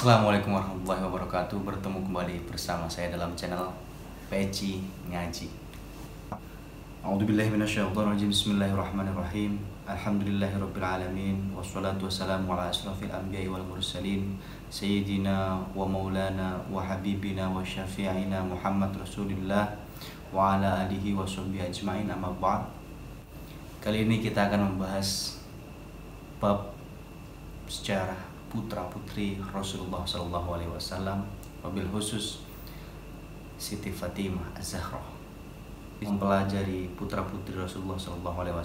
Assalamualaikum warahmatullahi wabarakatuh. Bertemu kembali bersama saya dalam channel Peci Ngaji. A'udzubillahi minasyaitonirrajim. Bismillahirrahmanirrahim. Alhamdulillahirabbil alamin wassalatu wassalamu ala asrofil anbiya'i wal mursalin sayyidina wa maulana wa habibina wa syafi'ina Muhammad Rasulullah wa ala alihi wa sahbihi ajma'in, amma ba'd. Kali ini kita akan membahas bab sejarah putra-putri Rasulullah SAW, wabil khusus Siti Fatimah Az-Zahra. Mempelajari putra-putri Rasulullah SAW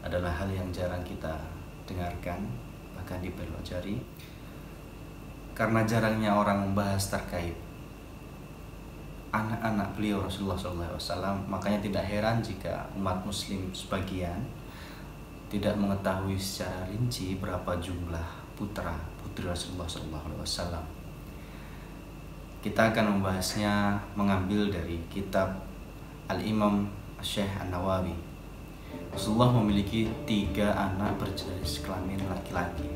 adalah hal yang jarang kita dengarkan, bahkan dipelajari, karena jarangnya orang membahas terkait anak-anak beliau Rasulullah SAW. Makanya tidak heran jika umat muslim sebagian tidak mengetahui secara rinci berapa jumlah putra putri Rasulullah SAW. Kita akan membahasnya mengambil dari kitab Al-Imam Syekh An-Nawawi. Rasulullah memiliki 3 anak berjenis kelamin laki-laki.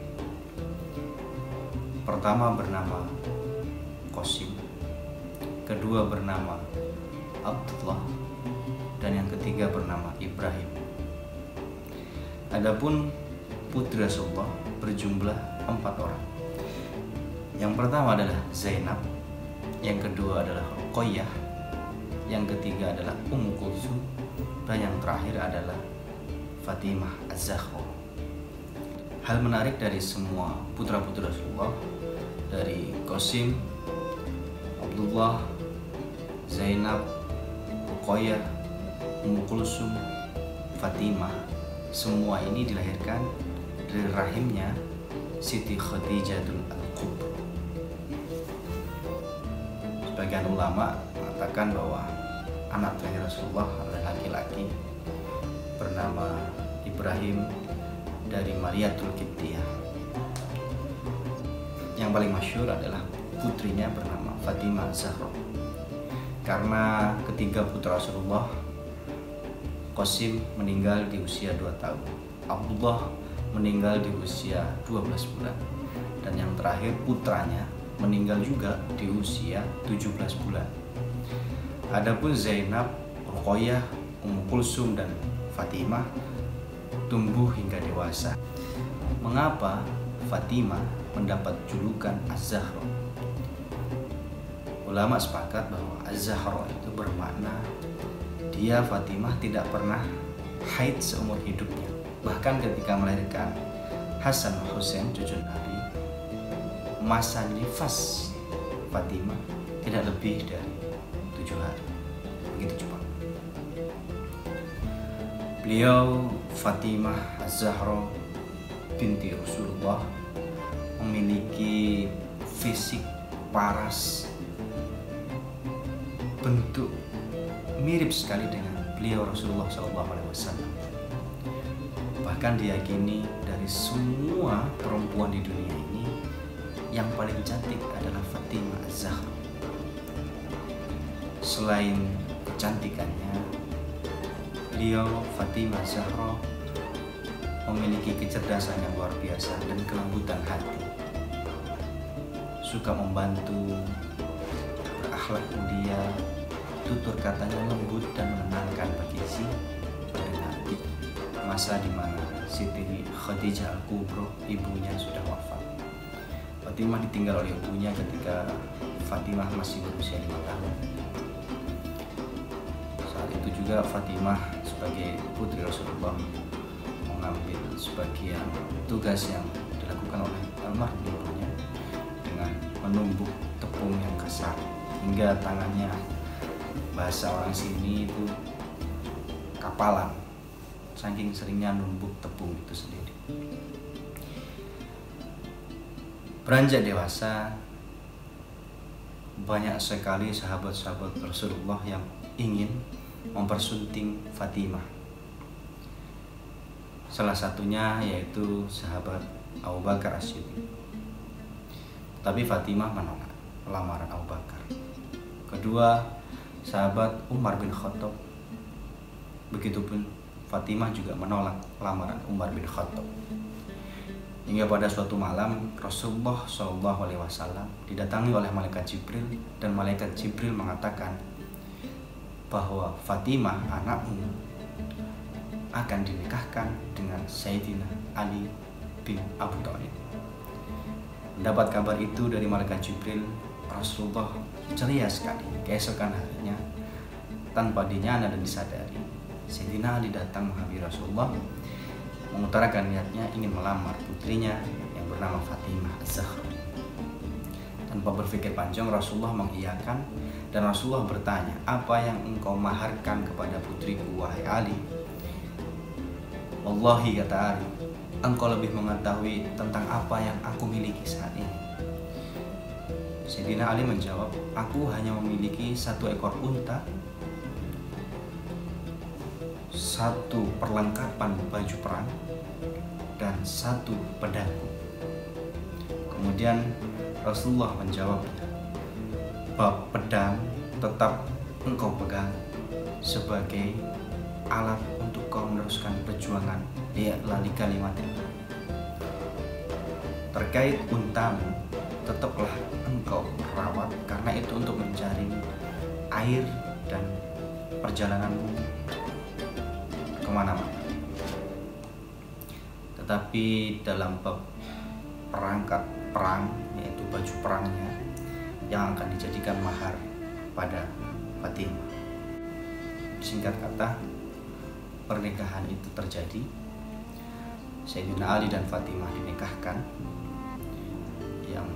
Pertama bernama Qasim, kedua bernama Abdullah, dan yang ketiga bernama Ibrahim. Adapun putri Rasulullah berjumlah 4 orang. Yang pertama adalah Zainab, yang kedua adalah Ruqayyah, yang ketiga adalah Ummu Kulsum, dan yang terakhir adalah Fatimah Az-Zahra. Hal menarik dari semua putra-putri Rasulullah, dari Qasim, Abdullah, Zainab, Ruqayyah, Ummu Kulsum, Fatimah, semua ini dilahirkan dari rahimnya Siti Khadijatul Al-Kubra. Sebagian ulama mengatakan bahwa anak terakhir Rasulullah adalah laki-laki bernama Ibrahim dari Mariatul Qibtiyah. Yang paling masyhur adalah putrinya bernama Fatimah Az-Zahra, karena ketiga putra Rasulullah, Qasim meninggal di usia 2 tahun, Abdullah meninggal di usia 12 bulan, dan yang terakhir putranya meninggal juga di usia 17 bulan. Adapun Zainab, Ruqayyah, Ummu Kulsum, dan Fatimah tumbuh hingga dewasa. Mengapa Fatimah mendapat julukan Az-Zahra? Ulama sepakat bahwa Az-Zahra itu bermakna dia, Fatimah, tidak pernah haid seumur hidupnya. Bahkan ketika melahirkan Hasan Hussein, cucu Nabi, masa nifas Fatimah tidak lebih dari 7 hari. Begitu cepat. Beliau, Fatimah Az-Zahra binti Rasulullah, memiliki fisik paras, bentuk mirip sekali dengan beliau Rasulullah SAW. Bahkan diyakini dari semua perempuan di dunia ini, yang paling cantik adalah Fatimah Az-Zahra. Selain kecantikannya, beliau, Fatimah Az-Zahra, memiliki kecerdasan yang luar biasa dan kelembutan hati. Suka membantu, berakhlak mulia, tutur katanya lembut dan menenangkan bagi si pendengar. Masa di mana Siti Khadijah Al-Kubra, ibunya, sudah wafat. Fatimah ditinggal oleh ibunya ketika Fatimah masih berusia 5 tahun. Saat itu juga Fatimah sebagai putri Rasulullah mengambil sebagian tugas yang dilakukan oleh almarhum ibunya dengan menumbuk tepung yang kasar hingga tangannya, bahasa orang sini itu, kapalan, saking seringnya numbuk tepung itu sendiri. Beranjak dewasa, banyak sekali sahabat-sahabat Rasulullah yang ingin mempersunting Fatimah. Salah satunya yaitu sahabat Abu Bakar As-Siddiq. Tapi Fatimah menolak lamaran Abu Bakar. Kedua, sahabat Umar bin Khattab. Begitupun Fatimah juga menolak lamaran Umar bin Khattab. Hingga pada suatu malam Rasulullah SAW didatangi oleh malaikat Jibril, dan malaikat Jibril mengatakan bahwa Fatimah anakmu akan dinikahkan dengan Sayyidina Ali bin Abu Thalib. Mendapat kabar itu dari malaikat Jibril, Rasulullah ceria sekali. Keesokan harinya, tanpa dinyana dan disadari, Sayyidina Ali datang menghampiri Rasulullah, mengutarakan niatnya ingin melamar putrinya yang bernama Fatimah Az-Zahra. Tanpa berpikir panjang, Rasulullah mengiyakan, dan Rasulullah bertanya, "Apa yang engkau maharkan kepada putriku, wahai Ali?" "Wallahi," kata Ali, "engkau lebih mengetahui tentang apa yang aku miliki saat ini." Sayyidina Ali menjawab, "Aku hanya memiliki 1 ekor unta, 1 perlengkapan baju perang, dan 1 pedangku." Kemudian Rasulullah menjawab, "Pedang tetap engkau pegang sebagai alat untuk kau meneruskan perjuangan di kalimatillah. Terkait untamu, tetaplah engkau rawat, karena itu untuk mencari air dan perjalananmu kemana-mana. Tetapi dalam bab perangkat perang, yaitu baju perangnya yang akan dijadikan mahar pada Fatimah." Singkat kata, pernikahan itu terjadi. Sayyidina Ali dan Fatimah dinikahkan. Yang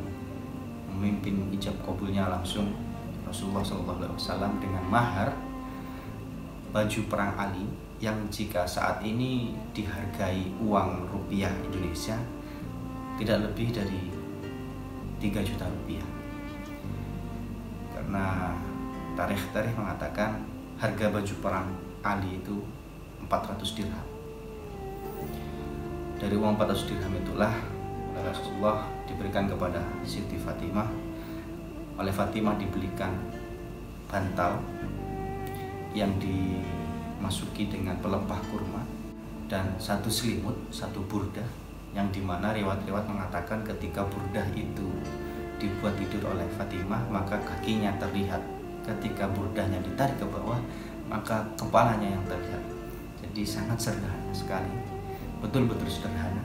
memimpin ijab kabulnya langsung Rasulullah SAW dengan mahar baju perang Ali, yang jika saat ini dihargai uang rupiah Indonesia tidak lebih dari 3 juta rupiah. Karena tarikh mengatakan harga baju perang Ali itu 400 dirham. Dari uang 400 dirham itulah Rasulullah diberikan kepada Siti Fatimah. Oleh Fatimah dibelikan bantal yang dimasuki dengan pelepah kurma, dan 1 selimut, 1 burdah, yang dimana riwayat-riwayat mengatakan ketika burdah itu dibuat tidur oleh Fatimah, maka kakinya terlihat. Ketika burdahnya ditarik ke bawah, maka kepalanya yang terlihat. Jadi sangat sederhana sekali, betul-betul sederhana.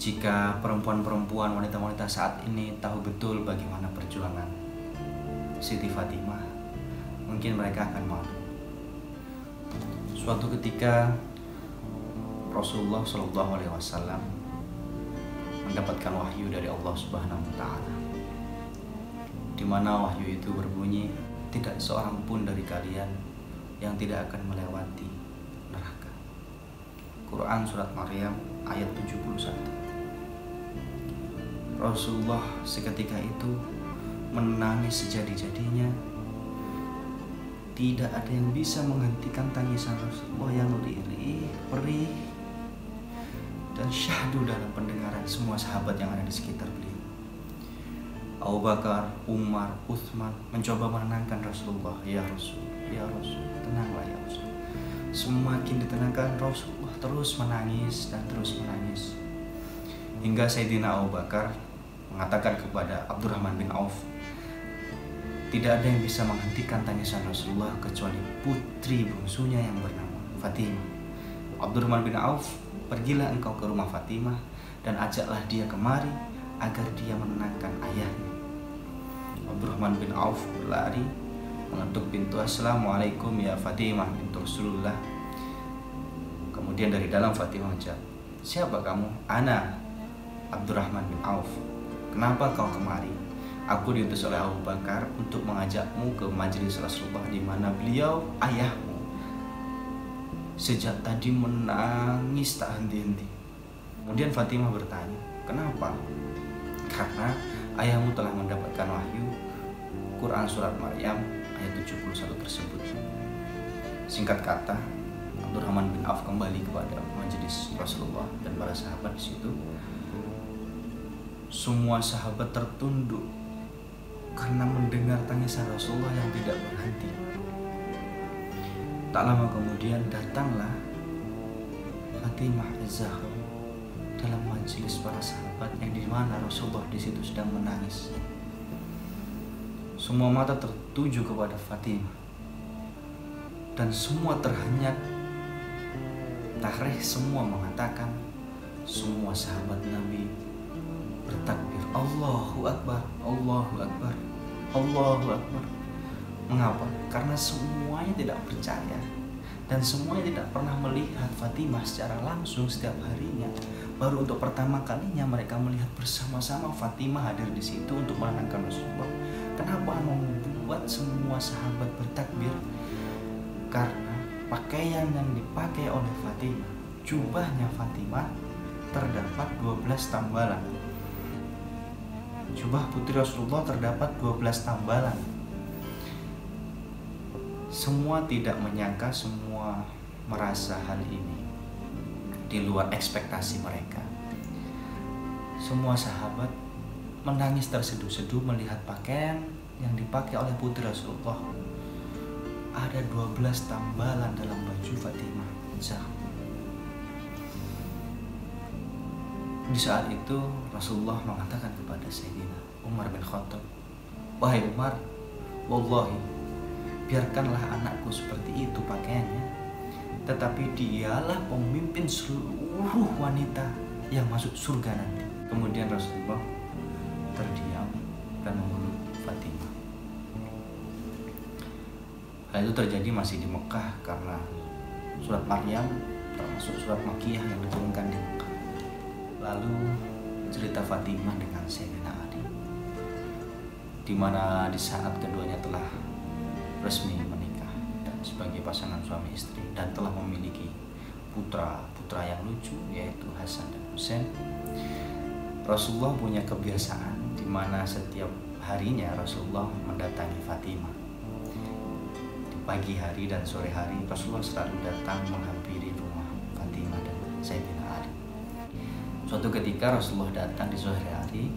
Jika perempuan-perempuan, wanita-wanita saat ini tahu betul bagaimana perjuangan Siti Fatimah, mungkin mereka akan malu. Suatu ketika Rasulullah SAW mendapatkan wahyu dari Allah Subhanahu wa Ta'ala, di mana wahyu itu berbunyi, "Tidak seorang pun dari kalian yang tidak akan melewati neraka." Quran surat Maryam ayat 71. Rasulullah seketika itu menangis sejadi-jadinya. Tidak ada yang bisa menghentikan tangisan Rasulullah yang lirih, perih, dan syahdu dalam pendengaran semua sahabat yang ada di sekitar beliau. Abu Bakar, Umar, Utsman mencoba menenangkan Rasulullah. "Ya Rasul, ya Rasul, tenanglah ya Rasul." Semakin ditenangkan, Rasulullah terus menangis dan terus menangis. Hingga Sayyidina Abu Bakar mengatakan kepada Abdurrahman bin Auf, "Tidak ada yang bisa menghentikan tangisan Rasulullah kecuali putri bungsunya yang bernama Fatimah. Abdurrahman bin Auf, pergilah engkau ke rumah Fatimah dan ajaklah dia kemari agar dia menenangkan ayahnya." Abdurrahman bin Auf berlari mengetuk pintu, "Assalamualaikum ya Fatimah bintu Rasulullah." Kemudian dari dalam Fatimah menjawab, "Siapa kamu?" "Ana Abdurrahman bin Auf." "Kenapa kau kemari?" "Aku diutus oleh Abu Bakar untuk mengajakmu ke majelis Rasulullah, di mana beliau, ayahmu, sejak tadi menangis tak henti-henti." Kemudian Fatimah bertanya, "Kenapa?" "Karena ayahmu telah mendapatkan wahyu Quran surat Maryam ayat 71 tersebut." Singkat kata, Abdurrahman bin Auf kembali kepada majelis Rasulullah dan para sahabat di situ. Semua sahabat tertunduk karena mendengar tangisan Rasulullah yang tidak berhenti. Tak lama kemudian datanglah Fatimah Az-Zahra dalam majelis para sahabat yang di mana Rasulullah di situ sedang menangis. Semua mata tertuju kepada Fatimah dan semua terhenyak. Tarikh semua mengatakan, semua sahabat Nabi bertakbir, Allahu Akbar, Allahu Akbar, Allahu Akbar. Mengapa? Karena semuanya tidak percaya dan semuanya tidak pernah melihat Fatimah secara langsung setiap harinya. Baru untuk pertama kalinya mereka melihat bersama-sama Fatimah hadir di situ untuk menenangkan Rasulullah. Kenapa membuat semua sahabat bertakbir? Karena pakaian yang dipakai oleh Fatimah, jubahnya Fatimah, terdapat 12 tambalan. Jubah putri Rasulullah terdapat 12 tambalan. Semua tidak menyangka, semua merasa hal ini di luar ekspektasi mereka. Semua sahabat menangis terseduh-seduh melihat pakaian yang dipakai oleh putri Rasulullah. Ada 12 tambalan dalam baju Fatimah. Di saat itu Rasulullah mengatakan kepada Sayyidina Umar bin Khattab, wahai Umar, wallahi, biarkanlah anakku seperti itu pakaiannya, tetapi dialah pemimpin seluruh wanita yang masuk surga nanti. Kemudian Rasulullah terdiam dan memeluk Fatimah. Hal itu terjadi masih di Mekah karena surat Maryam termasuk surat Makkiyah yang diturunkan di Mekah. Lalu cerita Fatimah dengan Sayyidina Ali, di mana di saat keduanya telah resmi menikah dan sebagai pasangan suami istri dan telah memiliki putra yang lucu yaitu Hasan dan Husain. Rasulullah punya kebiasaan di mana setiap harinya Rasulullah mendatangi Fatimah. Di pagi hari dan sore hari Rasulullah selalu datang menghampiri rumah Fatimah dan Sayyidina Ali. Suatu ketika Rasulullah datang di sore hari,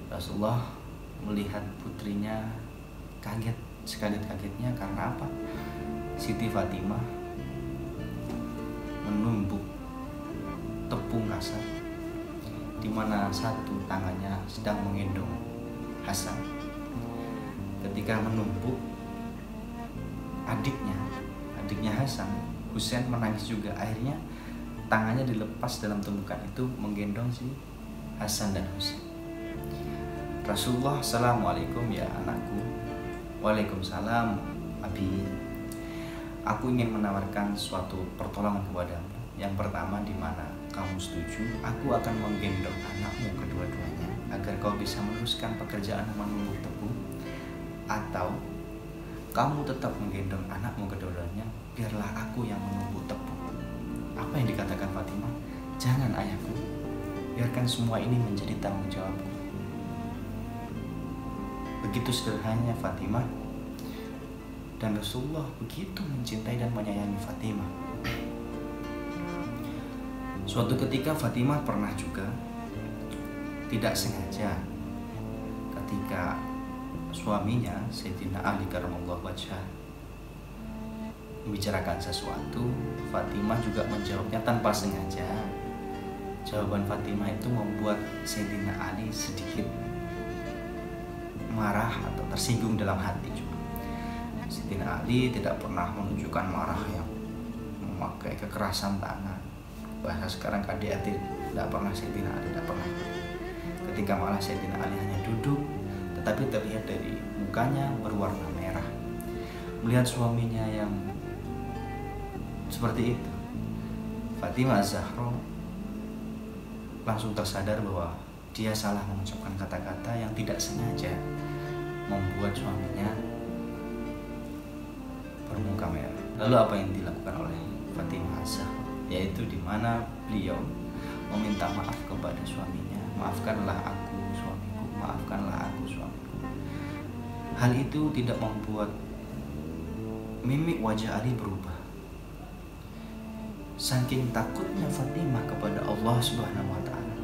Rasulullah melihat putrinya kaget, sekaget-kagetnya karena apa? Siti Fatimah menumbuk tepung asap, di mana satu tangannya sedang menggendong Hasan. Ketika menumbuk adiknya Hasan, Husain menangis juga. Akhirnya tangannya dilepas dalam tumpukan itu menggendong si Hasan dan Husain. Rasulullah, assalamualaikum ya anakku. Waalaikumsalam abi. Aku ingin menawarkan suatu pertolongan kepadamu. Yang pertama, di mana kamu setuju aku akan menggendong anakmu kedua-duanya agar kau bisa meneruskan pekerjaan menumbuk tepung, atau kamu tetap menggendong anakmu kedua-duanya, biarlah aku yang menumbuk tepung. Apa yang dikatakan Fatimah? Jangan ayahku, biarkan semua ini menjadi tanggung jawabku. Begitu sederhananya Fatimah, dan Rasulullah begitu mencintai dan menyayangi Fatimah. Suatu ketika Fatimah pernah juga tidak sengaja ketika suaminya Sayyidina Ali karramallahu wajhah membicarakan sesuatu, Fatimah juga menjawabnya tanpa sengaja. Jawaban Fatimah itu membuat Sayyidina Ali sedikit marah atau tersinggung dalam hati juga. Sayyidina Ali tidak pernah menunjukkan marah yang memakai kekerasan tangan. Bahasa sekarang KDRT tidak pernah Sayyidina Ali, tidak pernah. Ketika malah Sayyidina Ali hanya duduk, tetapi terlihat dari mukanya berwarna merah. Melihat suaminya yang seperti itu, Fatimah Az-Zahra langsung tersadar bahwa dia salah mengucapkan kata-kata yang tidak sengaja membuat suaminya bermuka merah. Lalu apa yang dilakukan oleh Fatimah Az-Zahra? Yaitu di mana beliau meminta maaf kepada suaminya, maafkanlah aku suamiku, maafkanlah aku suamiku. Hal itu tidak membuat mimik wajah Ali berubah. Saking takutnya Fatimah kepada Allah Subhanahu wa Ta'ala,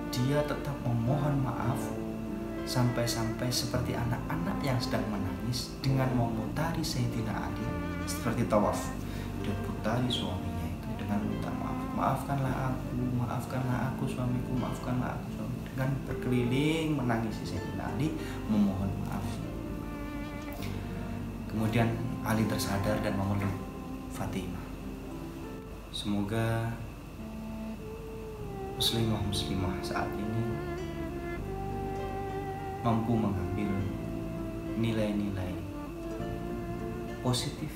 dia tetap memohon maaf sampai-sampai seperti anak-anak yang sedang menangis dengan memutari Sayyidina Ali seperti tawaf, dia putari suaminya itu dengan minta maaf. maafkanlah aku suamiku, maafkanlah aku suamiku. Dengan berkeliling menangisi Sayyidina Ali, memohon maaf. Kemudian Ali tersadar dan memeluk Fatimah. Semoga muslimah saat ini mampu mengambil nilai-nilai positif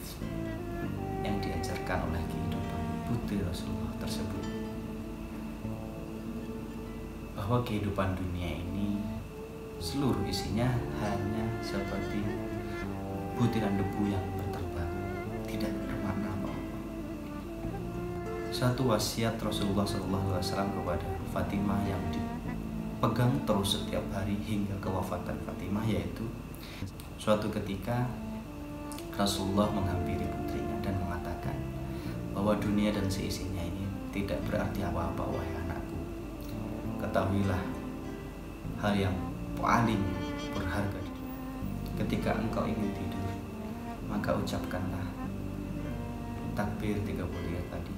yang diajarkan oleh kehidupan putri Rasulullah tersebut, bahwa kehidupan dunia ini seluruh isinya hanya seperti butiran debu yang berterbang, tidak bermakna apa-apa. Satu wasiat Rasulullah SAW kepada Fatimah yang dipegang terus setiap hari hingga kewafatan Fatimah, yaitu suatu ketika Rasulullah menghampiri putrinya dan mengatakan bahwa dunia dan seisinya ini tidak berarti apa-apa, wahai anakku. Ketahuilah hal yang paling berharga ketika engkau ingin tidur, maka ucapkanlah takbir 33 kali,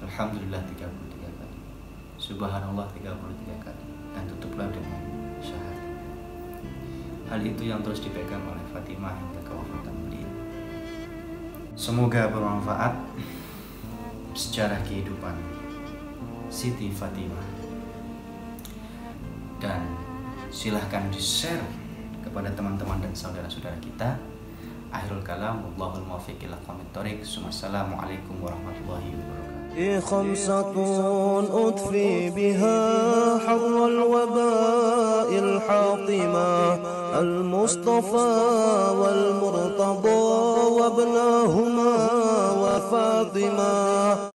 alhamdulillah 33 kali, subhanallah 33 kali, dan tutuplah dengan syahadat. Hal itu yang terus dipegang oleh Fatimah hingga kewafatan beliau. Semoga bermanfaat sejarah kehidupan Siti Fatimah, dan silahkan di-share kepada teman-teman dan saudara-saudara kita. Akhirul kalam, wallahul muwaffiq ila aqwamit thoriq. Assalamualaikum warahmatullahi wabarakatuh. خمسة أطفي بها حر الوباء الحاطمة، المصطفى والمرتضى وابناهما وفاطمة.